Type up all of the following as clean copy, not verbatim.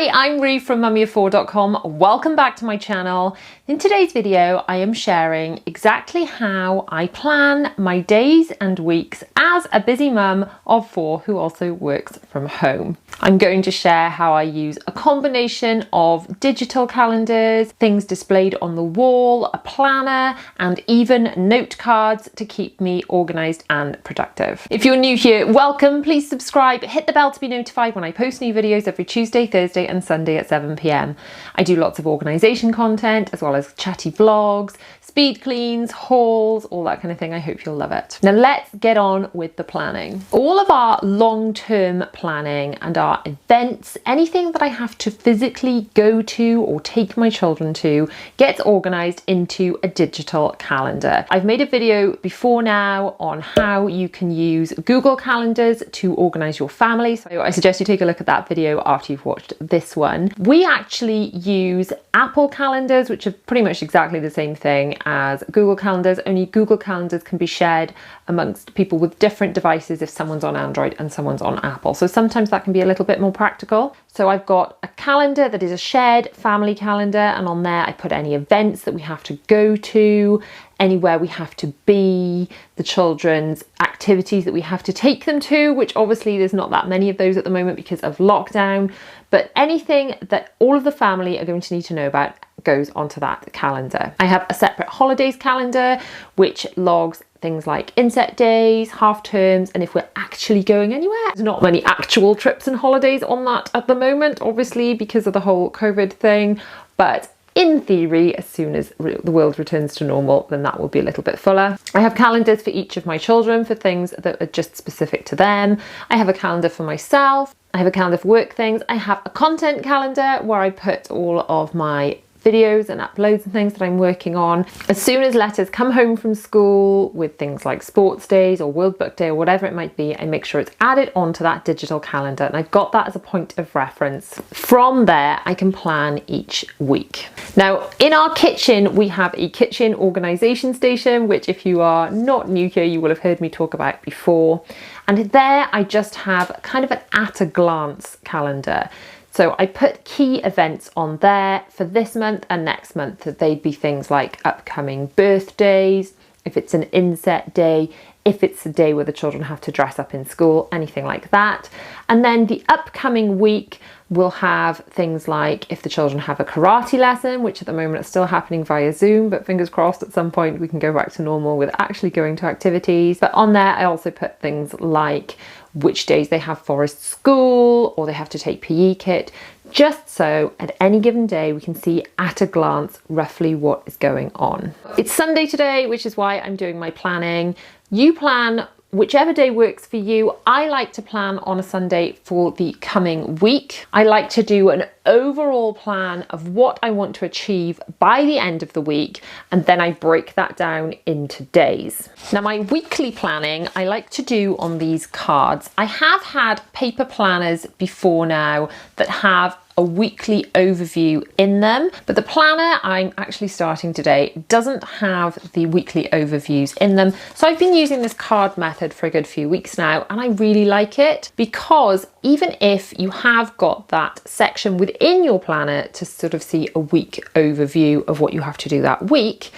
Hi, I'm Ree from mummyof4.com. Welcome back to my channel. In today's video, I am sharing exactly how I plan my days and weeks as a busy mum of 4 who also works from home. I'm going to share how I use a combination of digital calendars, things displayed on the wall, a planner, and even note cards to keep me organised and productive. If you're new here, welcome. Please subscribe, hit the bell to be notified when I post new videos every Tuesday, Thursday and Sunday at 7 p.m. I do lots of organisation content as well as chatty vlogs, speed cleans, hauls, all that kind of thing. I hope you'll love it. Now let's get on with the planning. All of our long-term planning and our events, anything that I have to physically go to or take my children to, gets organised into a digital calendar. I've made a video before now on how you can use Google calendars to organise your family, so I suggest you take a look at that video after you've watched this one. We actually use Apple calendars, which are pretty much exactly the same thing as Google calendars, only Google calendars can be shared amongst people with different devices if someone's on Android and someone's on Apple. So sometimes that can be a little bit more practical. So I've got a calendar that is a shared family calendar, and on there I put any events that we have to go to, anywhere we have to be, the children's activities that we have to take them to, which obviously there's not that many of those at the moment because of lockdown, but anything that all of the family are going to need to know about goes onto that calendar. I have a separate holidays calendar which logs things like inset days, half terms, and if we're actually going anywhere. There's not many actual trips and holidays on that at the moment, obviously because of the whole COVID thing, but in theory, as soon as the world returns to normal, then that will be a little bit fuller. I have calendars for each of my children for things that are just specific to them. I have a calendar for myself. I have a calendar for work things. I have a content calendar where I put all of my videos and uploads and things that I'm working on. As soon as letters come home from school with things like sports days or World Book Day or whatever it might be, I make sure it's added onto that digital calendar, and I've got that as a point of reference. From there, I can plan each week. Now, in our kitchen, we have a kitchen organisation station, which if you are not new here, you will have heard me talk about before. And there I just have kind of an at a glance calendar. So I put key events on there for this month and next month. They'd be things like upcoming birthdays, if it's an inset day, if it's a day where the children have to dress up in school, anything like that. And then the upcoming week will have things like if the children have a karate lesson, which at the moment is still happening via Zoom, but fingers crossed at some point we can go back to normal with actually going to activities. But on there I also put things like which days they have forest school or they have to take PE kit, just so at any given day we can see at a glance roughly what is going on. It's Sunday today, which is why I'm doing my planning. You plan whichever day works for you. I like to plan on a Sunday for the coming week. I like to do an overall plan of what I want to achieve by the end of the week, and then I break that down into days. Now, my weekly planning I like to do on these cards. I have had paper planners before now that have a weekly overview in them, but the planner I'm actually starting today doesn't have the weekly overviews in them. So I've been using this card method for a good few weeks now, and I really like it because even if you have got that section within your planner to sort of see a week overview of what you have to do that week,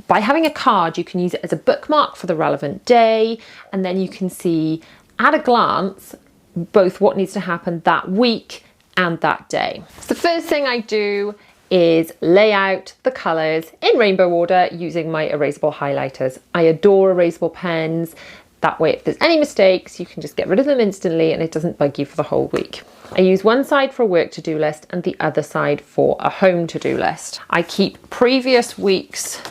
by having a card you can use it as a bookmark for the relevant day, and then you can see at a glance both what needs to happen that week and that day. So the first thing I do is lay out the colours in rainbow order using my erasable highlighters. I adore erasable pens. That way if there's any mistakes you can just get rid of them instantly and it doesn't bug you for the whole week. I use one side for a work to-do list and the other side for a home to-do list. I keep previous weeks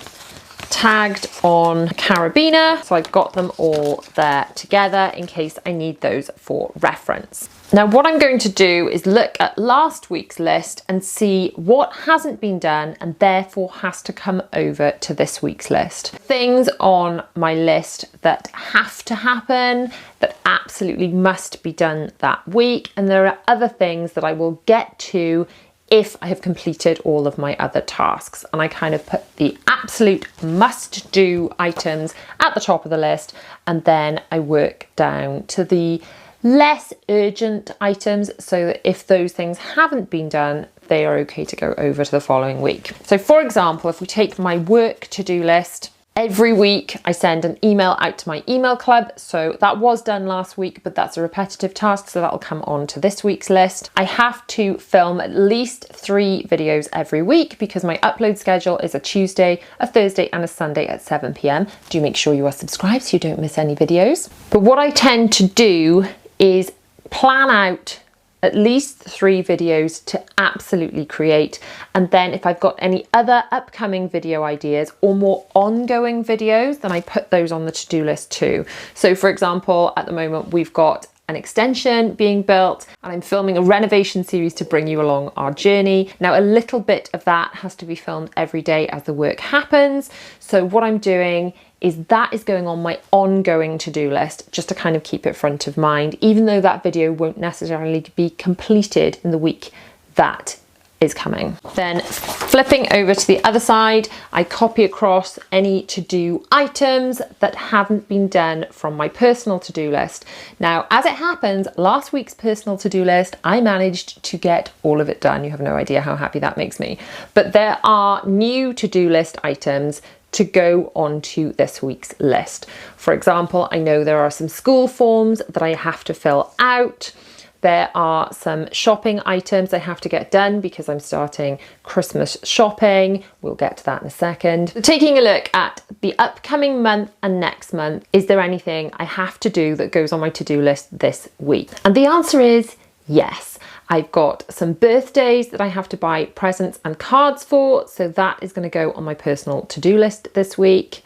tagged on a carabiner, so I've got them all there together in case I need those for reference. Now what I'm going to do is look at last week's list and see what hasn't been done and therefore has to come over to this week's list. Things on my list that have to happen, that absolutely must be done that week, and there are other things that I will get to if I have completed all of my other tasks. And I kind of put the absolute must-do items at the top of the list, and then I work down to the less urgent items, so that if those things haven't been done, they are okay to go over to the following week. So for example, if we take my work to-do list, every week I send an email out to my email club. So that was done last week, but that's a repetitive task, so that'll come on to this week's list. I have to film at least 3 videos every week because my upload schedule is a Tuesday, a Thursday and a Sunday at 7 p.m. Do make sure you are subscribed so you don't miss any videos. But what I tend to do is plan out at least 3 videos to absolutely create. And then if I've got any other upcoming video ideas or more ongoing videos, then I put those on the to-do list too. So for example, at the moment, we've got an extension being built and I'm filming a renovation series to bring you along our journey. Now, a little bit of that has to be filmed every day as the work happens. So what I'm doing is that is going on my ongoing to-do list just to kind of keep it front of mind, even though that video won't necessarily be completed in the week that is coming. Then flipping over to the other side, I copy across any to-do items that haven't been done from my personal to-do list. Now, as it happens, last week's personal to-do list, I managed to get all of it done. You have no idea how happy that makes me. But there are new to-do list items to go onto this week's list. For example, I know there are some school forms that I have to fill out. There are some shopping items I have to get done because I'm starting Christmas shopping. We'll get to that in a second. So taking a look at the upcoming month and next month, is there anything I have to do that goes on my to-do list this week? And the answer is yes. I've got some birthdays that I have to buy presents and cards for, so that is going to go on my personal to-do list this week.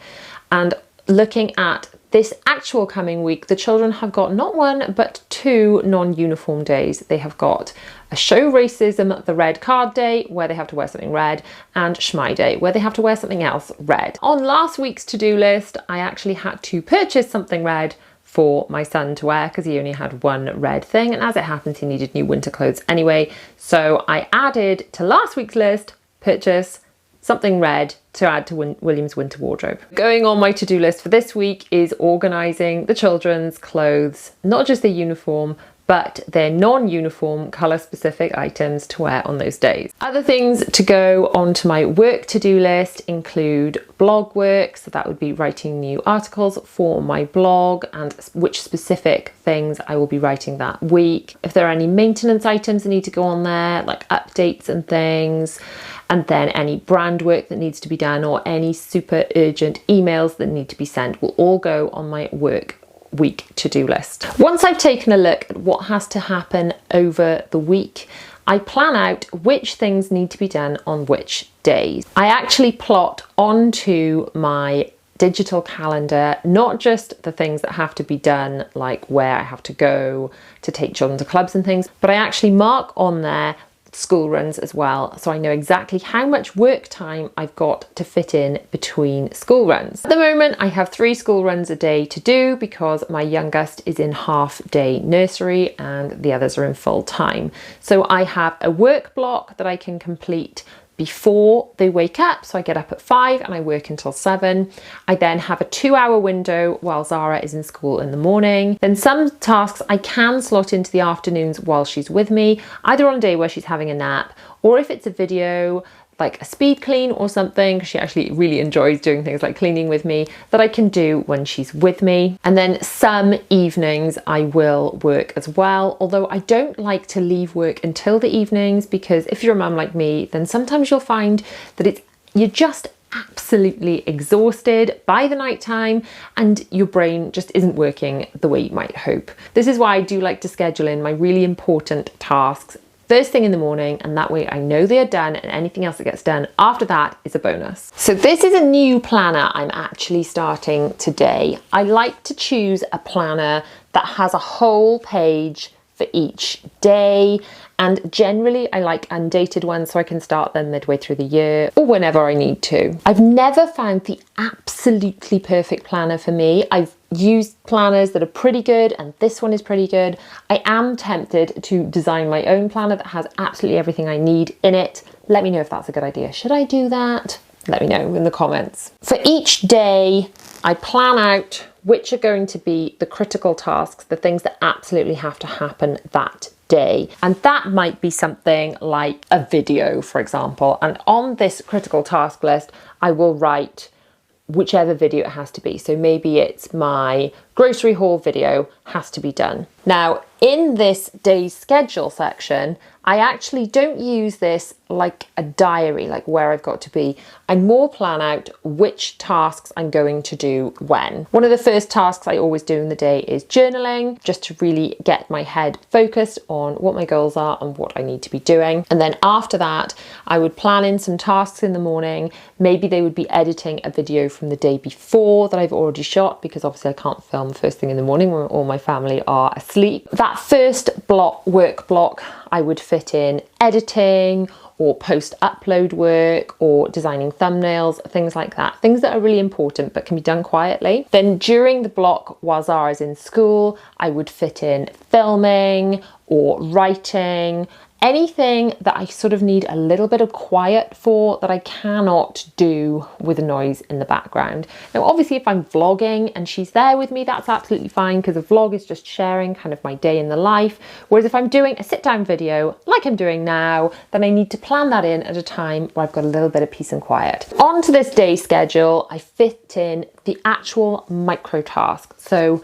And looking at this actual coming week, the children have got not 1 but 2 non-uniform days. They have got a show racism, the red card day, where they have to wear something red, and Schmy Day, where they have to wear something else red. On last week's to-do list, I actually had to purchase something red for my son to wear because he only had 1 red thing, and as it happens he needed new winter clothes anyway, so I added to last week's list, purchase something red to add to William's winter wardrobe. Going on my to-do list for this week is organising the children's clothes, not just their uniform, but their non-uniform colour specific items to wear on those days. Other things to go onto my work to-do list include blog work, so that would be writing new articles for my blog and which specific things I will be writing that week. If there are any maintenance items that need to go on there, like updates and things, and then any brand work that needs to be done or any super urgent emails that need to be sent will all go on my work week to-do list. Once I've taken a look at what has to happen over the week, I plan out which things need to be done on which days. I actually plot onto my digital calendar not just the things that have to be done, like where I have to go to take children to clubs and things, but I actually mark on there school runs as well, so I know exactly how much work time I've got to fit in between school runs. At the moment I have 3 school runs a day to do because my youngest is in half-day nursery and the others are in full-time. So I have a work block that I can complete before they wake up, so I get up at 5 and I work until 7. I then have a 2-hour window while Zara is in school in the morning. Then some tasks I can slot into the afternoons while she's with me, either on a day where she's having a nap, or if it's a video like a speed clean or something, she actually really enjoys doing things like cleaning with me, that I can do when she's with me. And then some evenings I will work as well, although I don't like to leave work until the evenings, because if you're a mum like me, then sometimes you'll find that you're just absolutely exhausted by the night time and your brain just isn't working the way you might hope. This is why I do like to schedule in my really important tasks first thing in the morning, and that way I know they are done and anything else that gets done after that is a bonus. So this is a new planner I'm actually starting today. I like to choose a planner that has a whole page for each day, and generally I like undated ones so I can start them midway through the year or whenever I need to. I've never found the absolutely perfect planner for me. I've used planners that are pretty good and this one is pretty good. I am tempted to design my own planner that has absolutely everything I need in it. Let me know if that's a good idea. Should I do that? Let me know in the comments. For each day, I plan out which are going to be the critical tasks, the things that absolutely have to happen that day. And that might be something like a video, for example. And on this critical task list, I will write whichever video it has to be. So maybe it's my grocery haul video has to be done. Now, in this day's schedule section, I actually don't use this like a diary, like where I've got to be. I more plan out which tasks I'm going to do when. One of the first tasks I always do in the day is journaling, just to really get my head focused on what my goals are and what I need to be doing. And then after that, I would plan in some tasks in the morning. Maybe they would be editing a video from the day before that I've already shot, because obviously I can't film first thing in the morning when all my family are asleep. That first work block, I would fit in editing or post-upload work or designing thumbnails, things like that. Things that are really important but can be done quietly. Then during the block while Zara is in school, I would fit in filming or writing, anything that I sort of need a little bit of quiet for that I cannot do with a noise in the background. Now, obviously, if I'm vlogging and she's there with me, that's absolutely fine, because a vlog is just sharing kind of my day in the life. Whereas if I'm doing a sit down video like I'm doing now, then I need to plan that in at a time where I've got a little bit of peace and quiet. Onto this day schedule, I fit in the actual micro tasks. So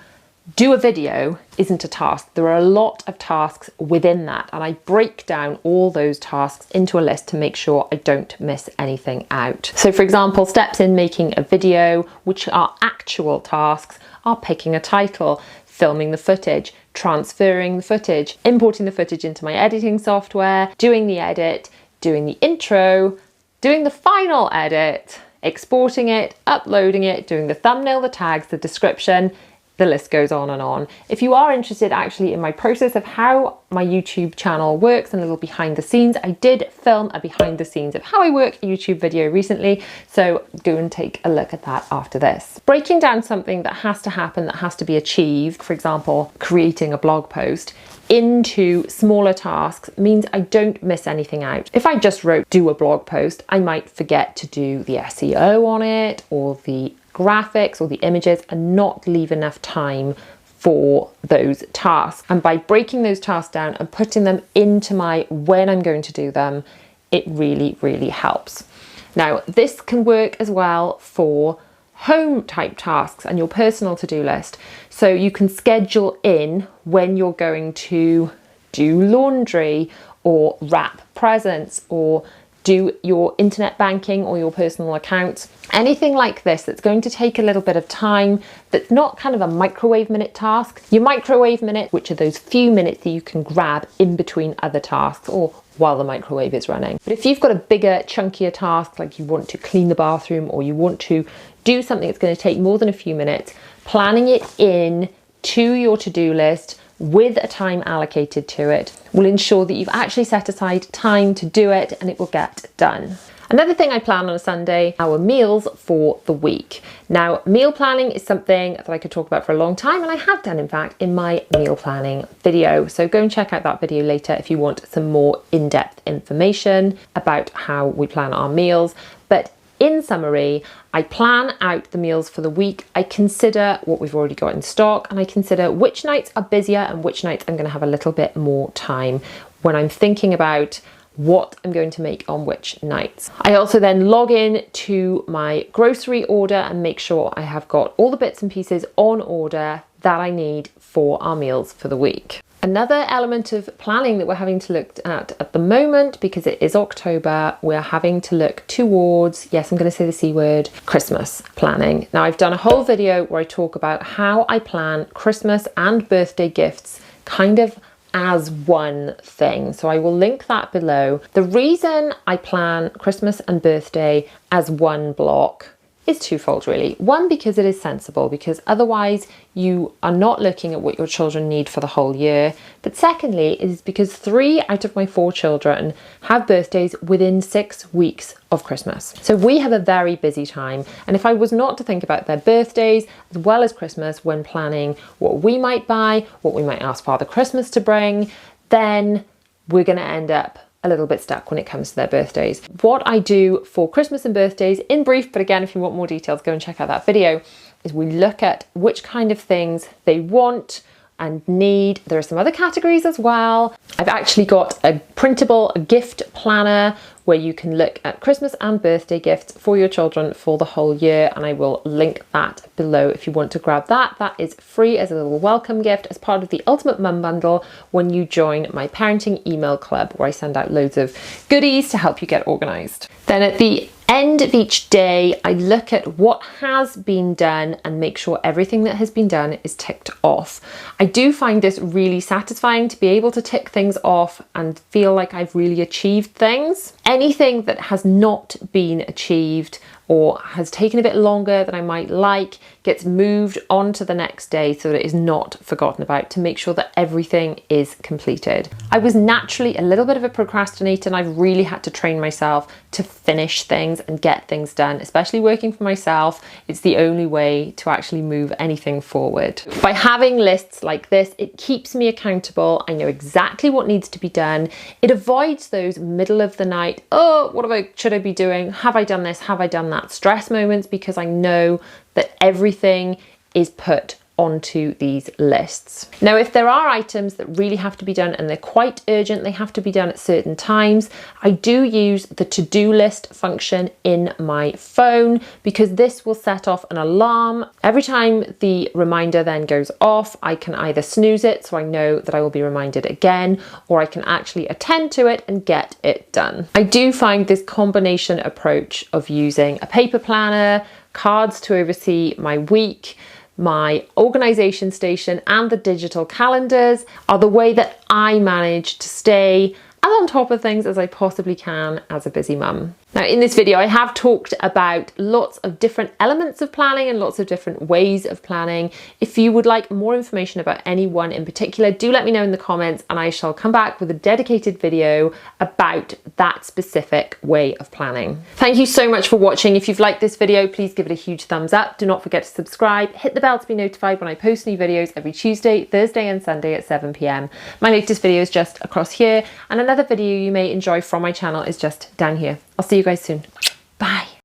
do a video isn't a task. There are a lot of tasks within that, and I break down all those tasks into a list to make sure I don't miss anything out. So for example, steps in making a video, which are actual tasks, are picking a title, filming the footage, transferring the footage, importing the footage into my editing software, doing the edit, doing the intro, doing the final edit, exporting it, uploading it, doing the thumbnail, the tags, the description. The list goes on and on. If you are interested actually in my process of how my YouTube channel works and a little behind the scenes, I did film a behind the scenes of how I work a YouTube video recently, so go and take a look at that after this. Breaking down something that has to happen, that has to be achieved, for example, creating a blog post, into smaller tasks means I don't miss anything out. If I just wrote do a blog post, I might forget to do the SEO on it or the graphics or the images and not leave enough time for those tasks. And by breaking those tasks down and putting them into my when I'm going to do them, it really, really helps. Now, this can work as well for home type tasks and your personal to-do list. So you can schedule in when you're going to do laundry or wrap presents or do your internet banking or your personal accounts. Anything like this that's going to take a little bit of time, that's not kind of a microwave minute task. Your microwave minute, which are those few minutes that you can grab in between other tasks or while the microwave is running. But if you've got a bigger, chunkier task, like you want to clean the bathroom or you want to do something that's going to take more than a few minutes, planning it in to your to-do list with a time allocated to it will ensure that you've actually set aside time to do it and it will get done. Another thing I plan on a Sunday, our meals for the week. Now, meal planning is something that I could talk about for a long time, and I have done, in fact, in my meal planning video. So go and check out that video later if you want some more in-depth information about how we plan our meals. But in summary, I plan out the meals for the week. I consider what we've already got in stock, and I consider which nights are busier and which nights I'm going to have a little bit more time when I'm thinking about what I'm going to make on which nights. I also then log in to my grocery order and make sure I have got all the bits and pieces on order that I need for our meals for the week. Another element of planning that we're having to look at the moment, because it is October, we're having to look towards, yes, I'm going to say the C word, Christmas planning. Now, I've done a whole video where I talk about how I plan Christmas and birthday gifts kind of as one thing. So I will link that below. The reason I plan Christmas and birthday as one block is twofold really. One, because it is sensible, because otherwise you are not looking at what your children need for the whole year. But secondly, is because 3 out of my 4 children have birthdays within 6 weeks of Christmas. So we have a very busy time. And if I was not to think about their birthdays as well as Christmas when planning what we might buy, what we might ask Father Christmas to bring, then we're going to end up a little bit stuck when it comes to their birthdays. What I do for Christmas and birthdays, in brief, but again, if you want more details, go and check out that video, is we look at which kind of things they want and need. There are some other categories as well. I've actually got a printable gift planner where you can look at Christmas and birthday gifts for your children for the whole year, and I will link that below if you want to grab that. That is free as a little welcome gift as part of the Ultimate Mum Bundle when you join my parenting email club, where I send out loads of goodies to help you get organised. Then at the end of each day, I look at what has been done and make sure everything that has been done is ticked off. I do find this really satisfying to be able to tick things off and feel like I've really achieved things. Anything that has not been achieved or has taken a bit longer than I might like gets moved on to the next day so that it is not forgotten about, to make sure that everything is completed. I was naturally a little bit of a procrastinator, and I've really had to train myself to finish things and get things done, especially working for myself. It's the only way to actually move anything forward. By having lists like this, it keeps me accountable. I know exactly what needs to be done. It avoids those middle of the night, oh, should I be doing? Have I done this? Have I done that? Stress moments, because I know that everything is put onto these lists. Now, if there are items that really have to be done and they're quite urgent, they have to be done at certain times, I do use the to-do list function in my phone, because this will set off an alarm. Every time the reminder then goes off, I can either snooze it so I know that I will be reminded again, or I can actually attend to it and get it done. I do find this combination approach of using a paper planner, cards to oversee my week, my organisation station, and the digital calendars are the way that I manage to stay as on top of things as I possibly can as a busy mum. Now, in this video, I have talked about lots of different elements of planning and lots of different ways of planning. If you would like more information about any one in particular, do let me know in the comments, and I shall come back with a dedicated video about that specific way of planning. Thank you so much for watching. If you've liked this video, please give it a huge thumbs up. Do not forget to subscribe. Hit the bell to be notified when I post new videos every Tuesday, Thursday, and Sunday at 7 p.m. My latest video is just across here, and another video you may enjoy from my channel is just down here. I'll see you guys soon.